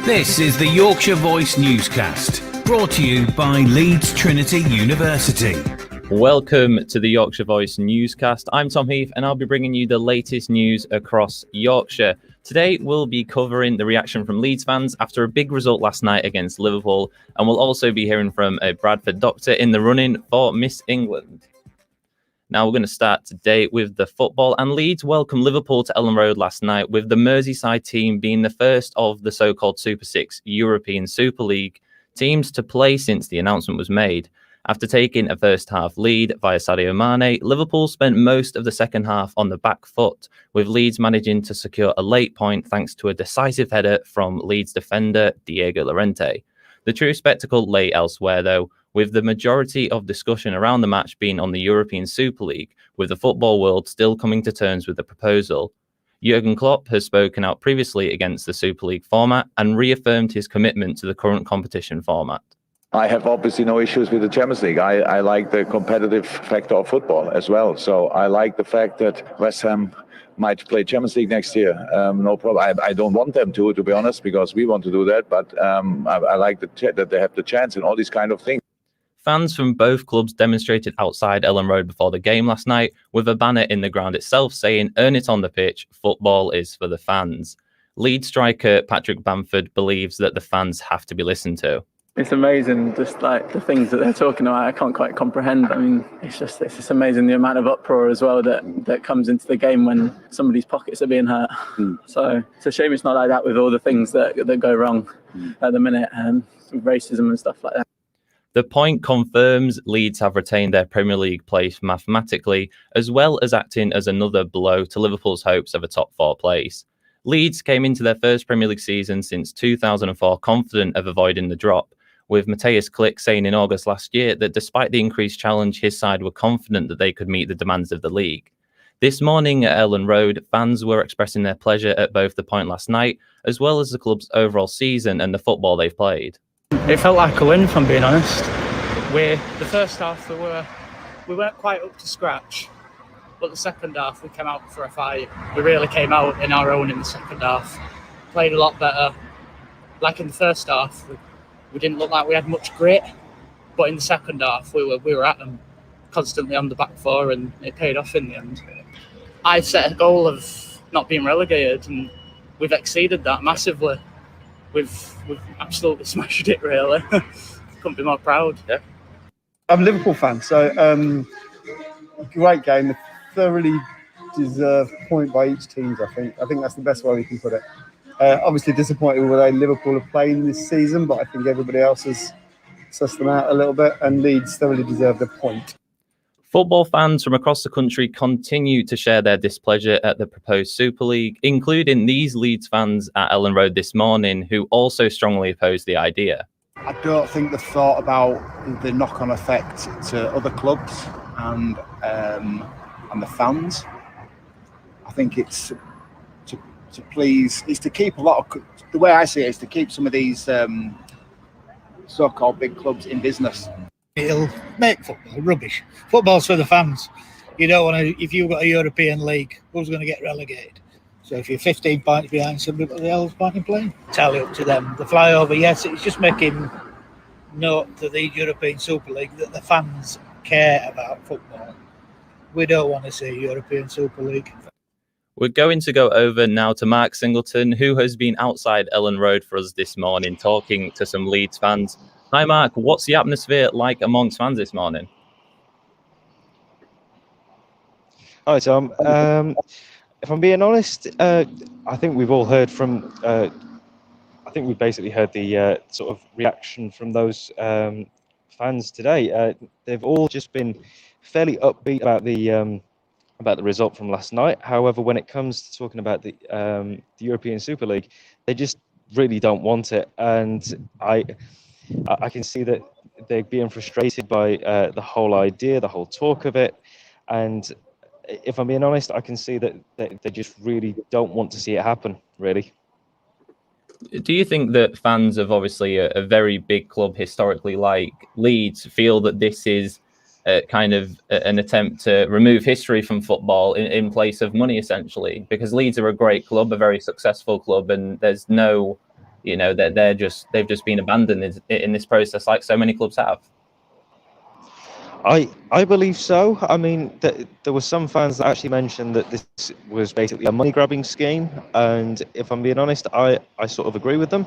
This is the Yorkshire Voice Newscast, brought to you by Leeds Trinity University. Welcome to the Yorkshire Voice Newscast. I'm Tom Heath and I'll be bringing you the latest news across Yorkshire. Today we'll be covering the reaction from Leeds fans after a big result last night against Liverpool, and we'll also be hearing from a Bradford doctor in the running for Miss England. Now we're going to start today with the football, and Leeds welcomed Liverpool to Ellen Road last night, with the Merseyside team being the first of the so-called Super Six European Super League teams to play since the announcement was made. After taking a first-half lead via Sadio Mane, Liverpool spent most of the second half on the back foot, with Leeds managing to secure a late point thanks to a decisive header from Leeds defender Diego Llorente. The true spectacle lay elsewhere, though, with the majority of discussion around the match being on the European Super League, with the football world still coming to terms with the proposal. Jurgen Klopp has spoken out previously against the Super League format and reaffirmed his commitment to the current competition format. I have obviously no issues with the Champions League. I like the competitive factor of football as well. So I like the fact that West Ham might play Champions League next year. No problem. I don't want them to be honest, because we want to do that. But I like that they have the chance and all these kind of things. Fans from both clubs demonstrated outside Ellen Road before the game last night, with a banner in the ground itself saying, "Earn it on the pitch, football is for the fans." Leeds striker Patrick Bamford believes that the fans have to be listened to. It's amazing, just like the things that they're talking about. I can't quite comprehend. I mean, it's just amazing the amount of uproar as well that comes into the game when somebody's pockets are being hurt. So it's a shame it's not like that with all the things that go wrong at the minute, with racism and stuff like that. The point confirms Leeds have retained their Premier League place mathematically, as well as acting as another blow to Liverpool's hopes of a top four place. Leeds came into their first Premier League season since 2004 confident of avoiding the drop, with Matthias Klick saying in August last year that despite the increased challenge, his side were confident that they could meet the demands of the league. This morning at Ellen Road, fans were expressing their pleasure at both the point last night, as well as the club's overall season and the football they've played. It felt like a win, if I'm being honest. The first half we weren't quite up to scratch, but the second half we came out for a fight. We really came out in our own in the second half, played a lot better. Like in the first half, we didn't look like we had much grit, but in the second half we were at them constantly on the back four, and it paid off in the end. I set a goal of not being relegated, and we've exceeded that massively. We've absolutely smashed it, really. Couldn't be more proud. Yeah. I'm a Liverpool fan, so great game. A thoroughly deserved point by each team, I think. I think that's the best way we can put it. Obviously disappointed with the way Liverpool are playing this season, but I think everybody else has sussed them out a little bit, and Leeds thoroughly deserved a point. Football fans from across the country continue to share their displeasure at the proposed Super League, including these Leeds fans at Ellen Road this morning, who also strongly opposed the idea. I don't think they've thought about the knock-on effect to other clubs and the fans. I think it's to keep a lot of, the way I see it is to keep some of these so-called big clubs in business. It'll make football rubbish. Football's for the fans. You don't want to, if you've got a European league, who's going to get relegated? So if you're 15 points behind somebody else point in playing, tally up to them. The flyover, yes, it's just making note to the European Super League that the fans care about football. We don't want to see European Super League. We're going to go over now to Mark Singleton, who has been outside Ellen Road for us this morning, talking to some Leeds fans. Hi, Mark. What's the atmosphere like amongst fans this morning? Hi, Tom. If I'm being honest, I think we've all heard from. I think we've basically heard the sort of reaction from those fans today. They've all just been fairly upbeat about the result from last night. However, when it comes to talking about the European Super League, they just really don't want it, and I can see that they're being frustrated by the whole idea, the whole talk of it, and if I'm being honest, I can see that they just really don't want to see it happen, really. Do you think that fans of obviously a very big club historically like Leeds feel that this is kind of an attempt to remove history from football in place of money, essentially? Because Leeds are a great club, a very successful club, and there's no you know, that they've just been abandoned in this process, like so many clubs have. I believe so. I mean, there were some fans that actually mentioned that this was basically a money grabbing scheme, and if I'm being honest, I sort of agree with them,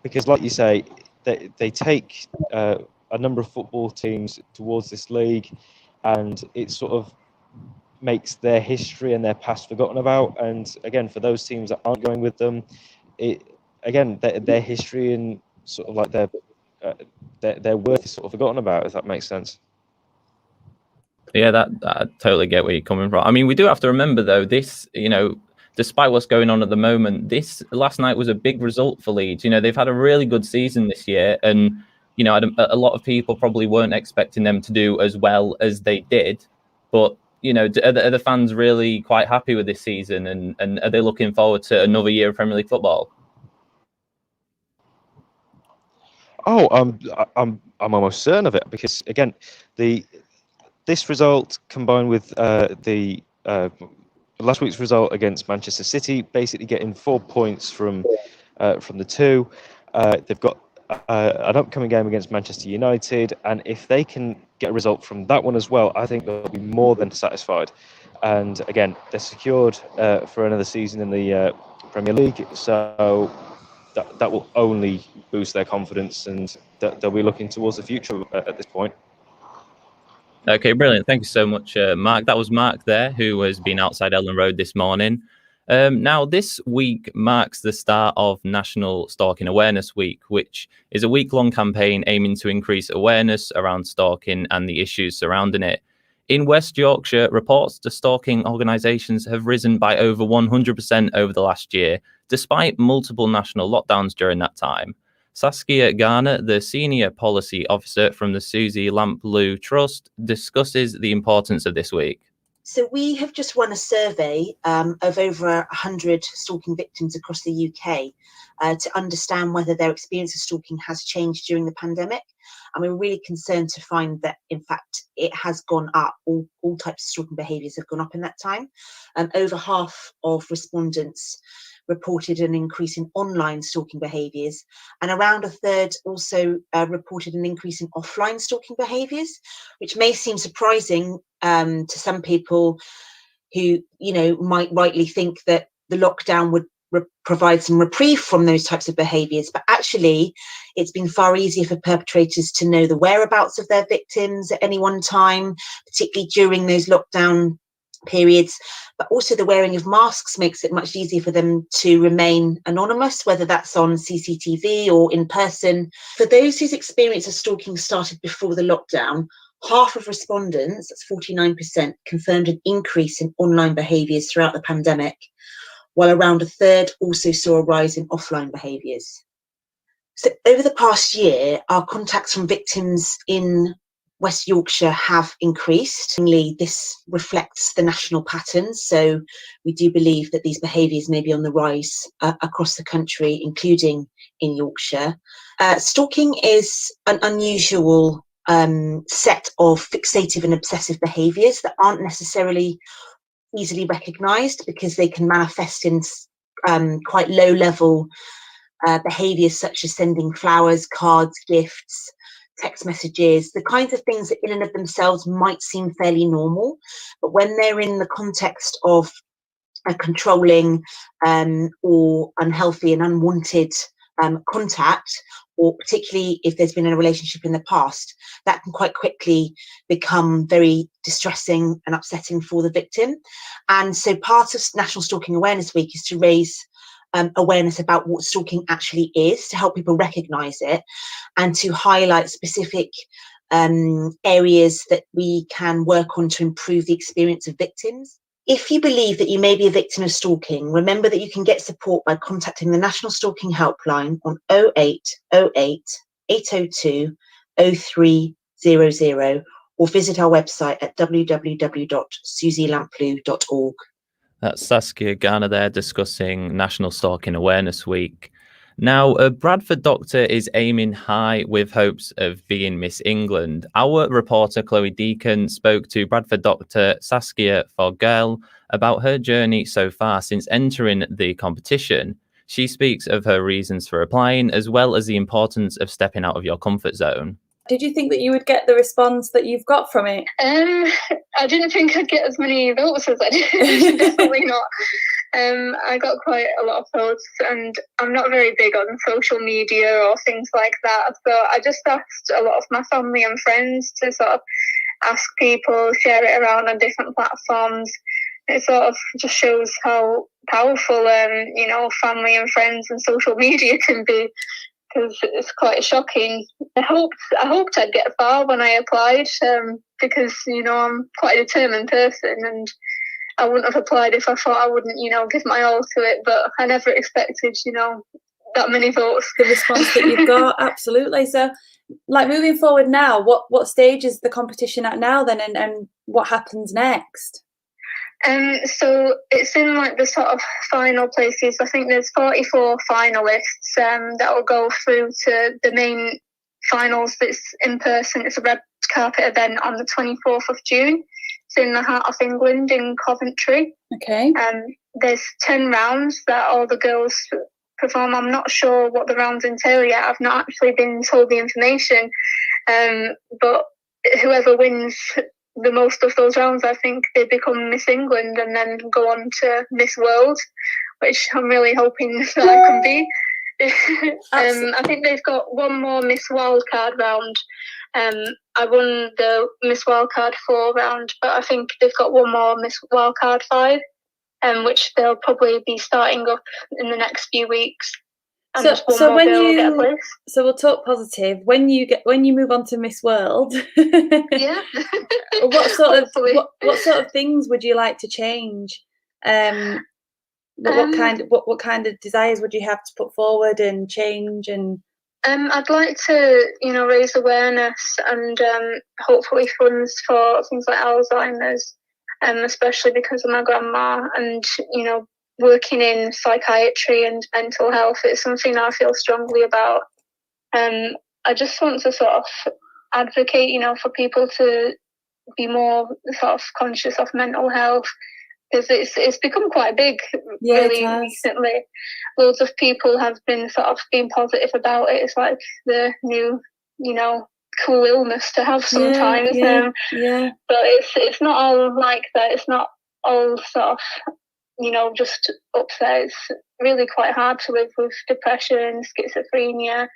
because, like you say, they take a number of football teams towards this league, and it sort of makes their history and their past forgotten about. And again, for those teams that aren't going with them, their history and sort of like their worth is sort of forgotten about, if that makes sense. Yeah, that I totally get where you're coming from. I mean, we do have to remember, though, this, you know, despite what's going on at the moment, this last night was a big result for Leeds. You know, they've had a really good season this year, and, you know, a lot of people probably weren't expecting them to do as well as they did. But, you know, are the fans really quite happy with this season, and are they looking forward to another year of Premier League football? Oh, I'm almost certain of it, because again, this result combined with the last week's result against Manchester City, basically getting 4 points from the two. They've got an upcoming game against Manchester United, and if they can get a result from that one as well, I think they'll be more than satisfied. And again, they're secured for another season in the Premier League, so that will only boost their confidence, and they'll be looking towards the future at this point. Okay, brilliant. Thank you so much, Mark. That was Mark there, who has been outside Ellen Road this morning. Now, this week marks the start of National Stalking Awareness Week, which is a week-long campaign aiming to increase awareness around stalking and the issues surrounding it. In West Yorkshire, reports to stalking organisations have risen by over 100% over the last year, despite multiple national lockdowns during that time. Saskia Garner, the Senior Policy Officer from the Susie Lamplugh Trust, discusses the importance of this week. So we have just run a survey of over 100 stalking victims across the UK to understand whether their experience of stalking has changed during the pandemic. And we're really concerned to find that, in fact, it has gone up. All types of stalking behaviours have gone up in that time. Over half of respondents reported an increase in online stalking behaviours, and around a third also reported an increase in offline stalking behaviours, which may seem surprising to some people who, you know, might rightly think that the lockdown would provide some reprieve from those types of behaviours. But actually, it's been far easier for perpetrators to know the whereabouts of their victims at any one time, particularly during those lockdown periods. But also the wearing of masks makes it much easier for them to remain anonymous, whether that's on CCTV or in person. For those whose experience of stalking started before the lockdown, half of respondents, that's 49%, confirmed an increase in online behaviours throughout the pandemic, while around a third also saw a rise in offline behaviours. So over the past year, our contacts from victims in West Yorkshire have increased. This reflects the national patterns, so we do believe that these behaviours may be on the rise across the country, including in Yorkshire. Stalking is an unusual set of fixative and obsessive behaviours that aren't necessarily easily recognised, because they can manifest in quite low-level behaviours such as sending flowers, cards, gifts, text messages, the kinds of things that in and of themselves might seem fairly normal, but when they're in the context of a controlling or unhealthy and unwanted contact, or particularly if there's been a relationship in the past, that can quite quickly become very distressing and upsetting for the victim. And so part of National Stalking Awareness Week is to raise awareness about what stalking actually is, to help people recognise it, and to highlight specific areas that we can work on to improve the experience of victims. If you believe that you may be a victim of stalking, remember that you can get support by contacting the National Stalking Helpline on 0808 802 0300 or visit our website at www.susielamplugh.org. That's Saskia Garner there discussing National Stalking Awareness Week. Now, a Bradford doctor is aiming high with hopes of being Miss England. Our reporter Chloe Deacon spoke to Bradford doctor Saskia Fogel about her journey so far since entering the competition. She speaks of her reasons for applying, as well as the importance of stepping out of your comfort zone. Did you think that you would get the response that you've got from it? I didn't think I'd get as many votes as I did. Definitely not. I got quite a lot of votes, and I'm not very big on social media or things like that. So I just asked a lot of my family and friends to sort of ask people, share it around on different platforms. It sort of just shows how powerful, family and friends and social media can be. Because it's quite shocking. I hoped I'd get far when I applied, because I'm quite a determined person, and I wouldn't have applied if I thought I wouldn't, give my all to it. But I never expected, that many votes. The response that you've got, absolutely. So, like, moving forward now, what stage is the competition at now then, and what happens next? So it's in like the sort of final places. I think there's 44 finalists that will go through to the main finals. That's in person. It's a red carpet event on the 24th of June. It's in the heart of England in Coventry. Okay. There's 10 rounds that all the girls perform. I'm not sure what the rounds entail yet. I've not actually been told the information. But whoever wins the most of those rounds, I think they become Miss England and then go on to Miss World, which I'm really hoping that I can be. I think they've got one more Miss Wildcard round. I won the Miss Wildcard 4 round, but I think they've got one more Miss Wildcard 5, which they'll probably be starting up in the next few weeks. So we'll talk positive. When you move on to Miss World, yeah. what sort of things would you like to change? What kind of desires would you have to put forward and change? And I'd like to raise awareness and hopefully funds for things like Alzheimer's, especially because of my grandma, and working in psychiatry and mental health. It's something I feel strongly about. I just want to sort of advocate, for people to be more sort of conscious of mental health, because it's become quite big really recently. Loads of people have been sort of being positive about it. It's like the new, cool illness to have sometimes. Yeah. But it's not all like that. It's not all sort of just upset. It's really quite hard to live with depression, schizophrenia,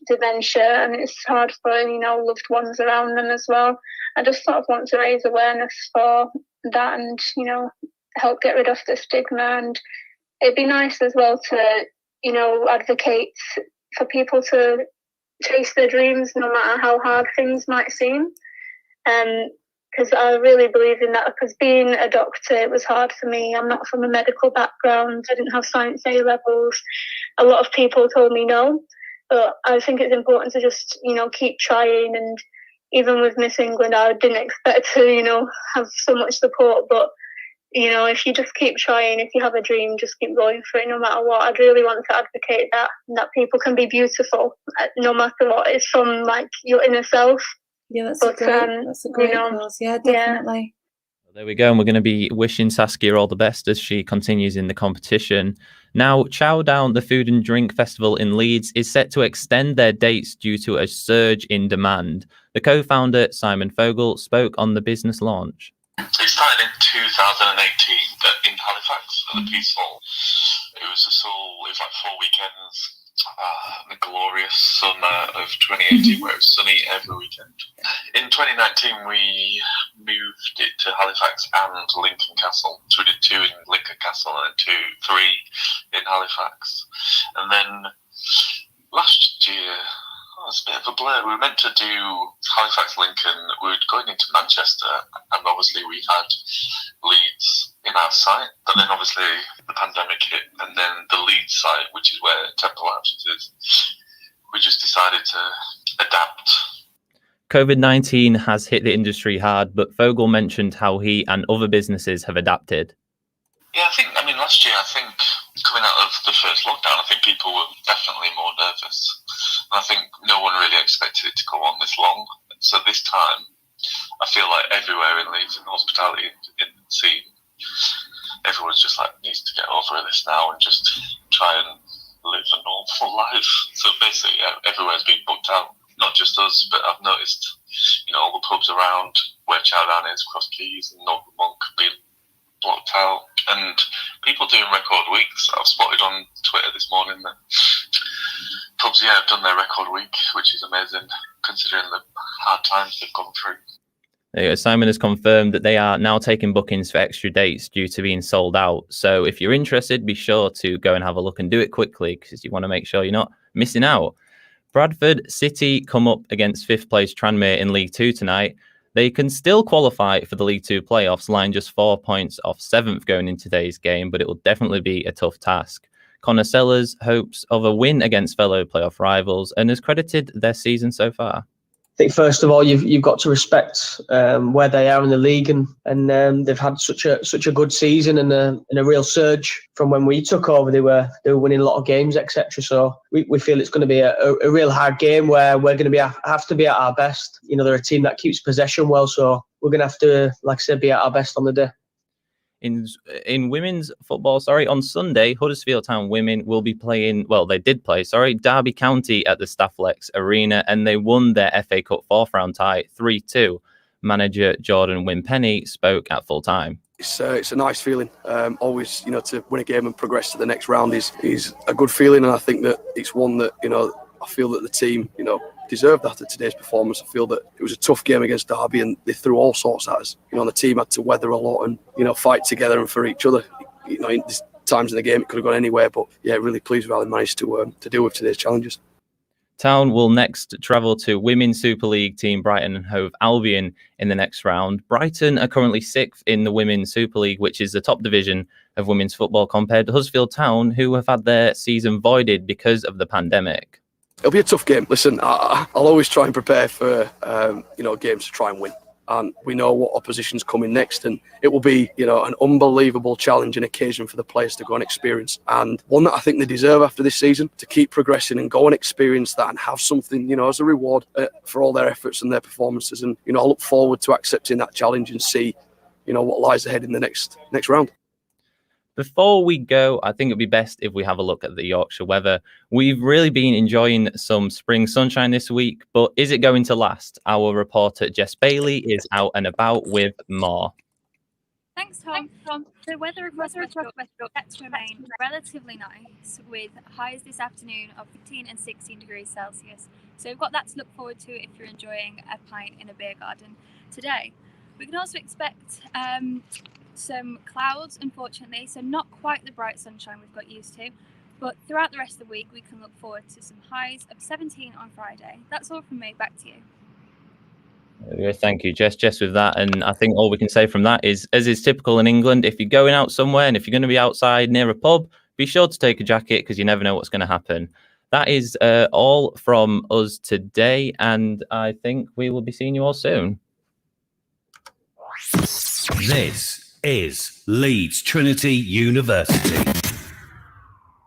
dementia, and it's hard for loved ones around them as well. I just sort of want to raise awareness for that and help get rid of the stigma. And it'd be nice as well to advocate for people to chase their dreams no matter how hard things might seem. Because I really believe in that, because being a doctor, it was hard for me. I'm not from a medical background. I didn't have science A levels. A lot of people told me no. But I think it's important to just, keep trying. And even with Miss England, I didn't expect to, have so much support. But, if you just keep trying, if you have a dream, just keep going for it no matter what. I'd really want to advocate that people can be beautiful no matter what. It's from, like, your inner self. Yeah, that's a great cause. Yeah, definitely. Well, there we go. And we're going to be wishing Saskia all the best as she continues in the competition. Now, Chow Down, the food and drink festival in Leeds, is set to extend their dates due to a surge in demand. The co-founder, Simon Fogel, spoke on the business launch. It started in 2018 in Halifax at the Peace Hall. It was like 4 weekends. The glorious summer of 2018, where it was sunny every weekend. In 2019, we moved it to Halifax and Lincoln Castle. So we did 2 in Lincoln Castle and 3 in Halifax. And then last year, it's a bit of a blur. We were meant to do Halifax, Lincoln. We were going into Manchester, and obviously we had Leeds in our site. But then obviously the pandemic hit, and then the Leeds site, which is where Temple Lounges is, we just decided to adapt. COVID-19 has hit the industry hard, but Fogel mentioned how he and other businesses have adapted. Yeah, last year, coming out of the first lockdown, I think people were definitely more nervous. And I think no one really expected it to go on this long. So this time, I feel like everywhere in Leeds, in the hospitality in the scene, everyone's just like, needs to get over this now and just try and live a normal life. So basically, everywhere's been booked out. Not just us, but I've noticed, all the pubs around where Chowdown is, Cross Keys and Northern Monk being blocked out, and people doing record weeks. I've spotted on Twitter this morning that pubs, have done their record week, which is amazing considering the hard times they've gone through. There you go. Simon has confirmed that they are now taking bookings for extra dates due to being sold out. So if you're interested, be sure to go and have a look and do it quickly because you want to make sure you're not missing out. Bradford City come up against 5th place Tranmere in League 2 tonight. They can still qualify for the League 2 playoffs, lying just 4 points off 7th going into today's game, but it will definitely be a tough task. Connor Sellers hopes of a win against fellow playoff rivals and has credited their season so far. I think first of all you've got to respect where they are in the league, and they've had such a good season and a real surge from when we took over. They were winning a lot of games, etc. So we feel it's going to be a real hard game where we're going to have to be at our best. They're a team that keeps possession well, so we're going to have to, like I said, be at our best on the day. In women's football, on Sunday, Huddersfield Town women will be playing, they did play, Derby County at the Stafflex Arena, and they won their FA Cup 4th round tie 3-2. Manager Jordan Wimpenny spoke at full time. It's a nice feeling. Always, to win a game and progress to the next round is a good feeling, and I think that it's one that, I feel that the team, deserved after today's performance. I feel that it was a tough game against Derby and they threw all sorts at us. The team had to weather a lot and, fight together and for each other. In these times in the game, it could have gone anywhere, but really pleased with how they managed to deal with today's challenges. Town will next travel to Women's Super League team Brighton and Hove Albion in the next round. Brighton are currently 6th in the Women's Super League, which is the top division of women's football, compared to Huddersfield Town, who have had their season voided because of the pandemic. It'll be a tough game. Listen, I'll always try and prepare for, games to try and win. And we know what opposition's coming next. And it will be, an unbelievable challenge and occasion for the players to go and experience. And one that I think they deserve after this season, to keep progressing and go and experience that and have something, as a reward for all their efforts and their performances. And, I look forward to accepting that challenge and see, what lies ahead in the next round. Before we go, I think it'd be best if we have a look at the Yorkshire weather. We've really been enjoying some spring sunshine this week, but is it going to last? Our reporter Jess Bailey is out and about with more. Thanks, Tom. The weather across West Yorkshire set to remain relatively nice, with highs this afternoon of 15 and 16 degrees Celsius. So we've got that to look forward to if you're enjoying a pint in a beer garden today. We can also expect some clouds, unfortunately, so not quite the bright sunshine we've got used to, but throughout the rest of the week we can look forward to some highs of 17 on Friday. That's all from me. Back to you. Thank you, Jess. With that, and I think all we can say from that is, as is typical in England, if you're going out somewhere and if you're going to be outside near a pub, be sure to take a jacket because you never know what's going to happen. That is all from us today, and I think we will be seeing you all soon. This is Leeds Trinity University.